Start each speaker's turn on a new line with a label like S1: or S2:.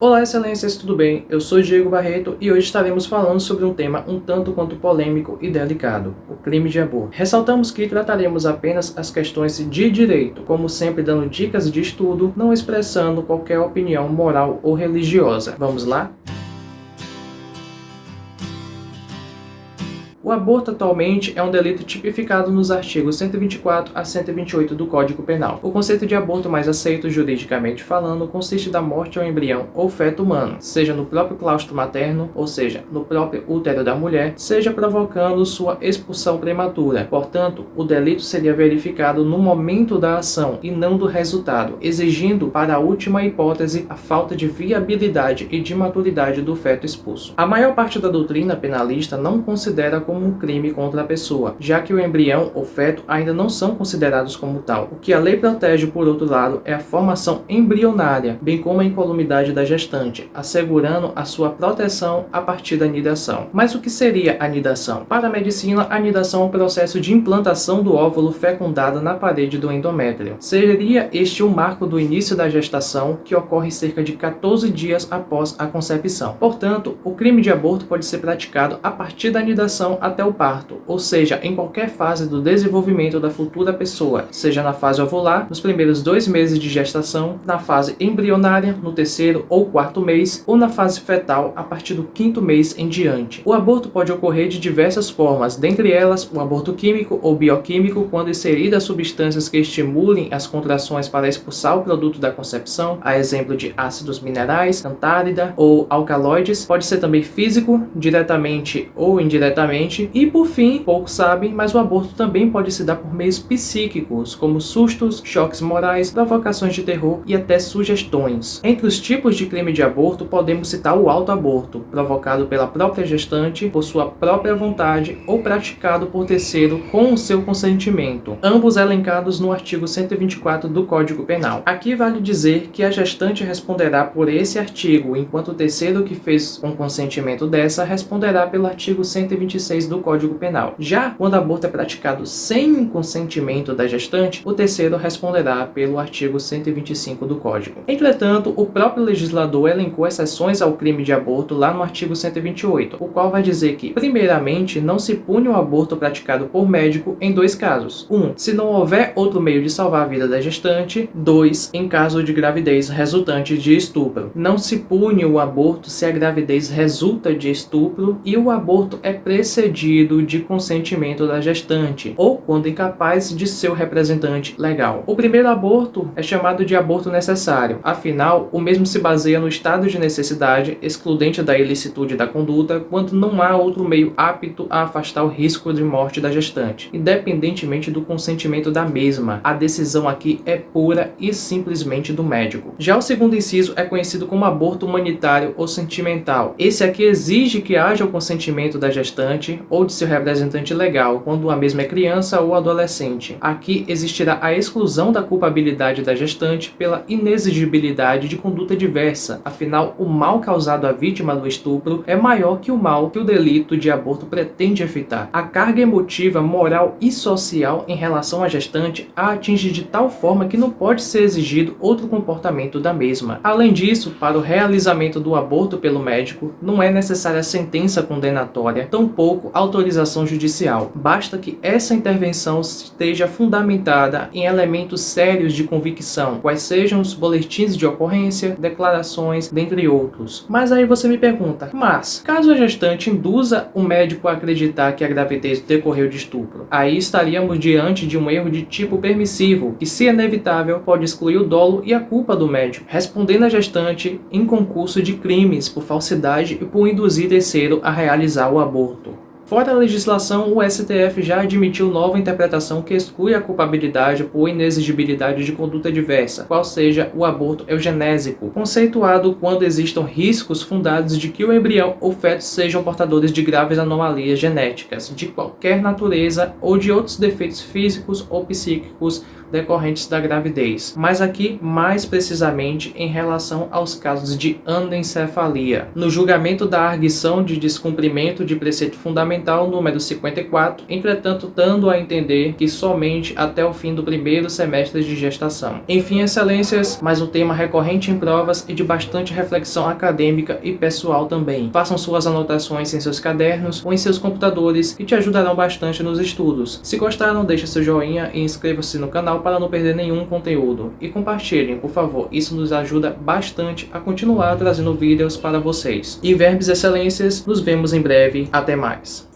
S1: Olá, excelências, tudo bem? Eu sou Diego Barreto e hoje estaremos falando sobre um tema um tanto quanto polêmico e delicado, o crime de aborto. Ressaltamos que trataremos apenas as questões de direito, como sempre dando dicas de estudo, não expressando qualquer opinião moral ou religiosa. Vamos lá? O aborto atualmente é um delito tipificado nos artigos 124 a 128 do Código Penal. O conceito de aborto mais aceito juridicamente falando consiste da morte ao embrião ou feto humano, seja no próprio claustro materno, ou seja, no próprio útero da mulher, seja provocando sua expulsão prematura. Portanto, o delito seria verificado no momento da ação e não do resultado, exigindo, para a última hipótese, a falta de viabilidade e de maturidade do feto expulso. A maior parte da doutrina penalista não considera como um crime contra a pessoa, já que o embrião ou feto ainda não são considerados como tal. O que a lei protege, por outro lado, é a formação embrionária, bem como a incolumidade da gestante, assegurando a sua proteção a partir da nidação. Mas o que seria a nidação? Para a medicina, a nidação é um processo de implantação do óvulo fecundado na parede do endométrio. Seria este o marco do início da gestação, que ocorre cerca de 14 dias após a concepção. Portanto, o crime de aborto pode ser praticado a partir da nidação até o parto, ou seja, em qualquer fase do desenvolvimento da futura pessoa, seja na fase ovular, nos primeiros 2 meses de gestação, na fase embrionária, no 3º ou 4º mês, ou na fase fetal, a partir do 5º mês em diante. O aborto pode ocorrer de diversas formas, dentre elas o aborto químico ou bioquímico, quando inseridas substâncias que estimulem as contrações para expulsar o produto da concepção, a exemplo de ácidos minerais, cantárida ou alcaloides. Pode ser também físico, diretamente ou indiretamente. E por fim, poucos sabem, mas o aborto também pode se dar por meios psíquicos, como sustos, choques morais, provocações de terror e até sugestões. Entre os tipos de crime de aborto, podemos citar o autoaborto, provocado pela própria gestante, por sua própria vontade ou praticado por terceiro com o seu consentimento, ambos elencados no artigo 124 do Código Penal. Aqui vale dizer que a gestante responderá por esse artigo, enquanto o terceiro que fez com consentimento dessa responderá pelo artigo 126 do Código Penal. Já quando o aborto é praticado sem consentimento da gestante, o terceiro responderá pelo artigo 125 do Código. Entretanto, o próprio legislador elencou exceções ao crime de aborto lá no artigo 128, o qual vai dizer que, primeiramente, não se pune o aborto praticado por médico em 2 casos. 1. Se não houver outro meio de salvar a vida da gestante. 2. Em caso de gravidez resultante de estupro. Não se pune o aborto se a gravidez resulta de estupro e o aborto é precedido de consentimento da gestante, ou quando incapaz de seu representante legal. O primeiro aborto é chamado de aborto necessário, afinal, o mesmo se baseia no estado de necessidade, excludente da ilicitude da conduta, quando não há outro meio apto a afastar o risco de morte da gestante, independentemente do consentimento da mesma. A decisão aqui é pura e simplesmente do médico. Já o segundo inciso é conhecido como aborto humanitário ou sentimental. Esse aqui exige que haja o consentimento da gestante ou de seu representante legal, quando a mesma é criança ou adolescente. Aqui existirá a exclusão da culpabilidade da gestante pela inexigibilidade de conduta diversa. Afinal, o mal causado à vítima do estupro é maior que o mal que o delito de aborto pretende evitar. A carga emotiva, moral e social em relação à gestante a atinge de tal forma que não pode ser exigido outro comportamento da mesma. Além disso, para o realizamento do aborto pelo médico, não é necessária sentença condenatória, tampouco autorização judicial. Basta que essa intervenção esteja fundamentada em elementos sérios de convicção, quais sejam os boletins de ocorrência, declarações, dentre outros. Mas aí você me pergunta, mas caso a gestante induza o médico a acreditar que a gravidez decorreu de estupro, aí estaríamos diante de um erro de tipo permissivo, que, se inevitável, pode excluir o dolo e a culpa do médico, respondendo a gestante em concurso de crimes por falsidade e por induzir terceiro a realizar o aborto. Fora a legislação, o STF já admitiu nova interpretação que exclui a culpabilidade por inexigibilidade de conduta diversa, qual seja o aborto eugenésico, conceituado quando existam riscos fundados de que o embrião ou feto sejam portadores de graves anomalias genéticas, de qualquer natureza ou de outros defeitos físicos ou psíquicos decorrentes da gravidez, mas aqui mais precisamente em relação aos casos de anencefalia. No julgamento da arguição de descumprimento de preceito fundamental número 54, entretanto dando a entender que somente até o fim do primeiro semestre de gestação. Enfim, excelências, mais um tema recorrente em provas e de bastante reflexão acadêmica e pessoal também. Façam suas anotações em seus cadernos ou em seus computadores que te ajudarão bastante nos estudos. Se gostaram, deixe seu joinha e inscreva-se no canal para não perder nenhum conteúdo. E compartilhem, por favor, isso nos ajuda bastante a continuar trazendo vídeos para vocês. E verbes excelências, nos vemos em breve. Até mais.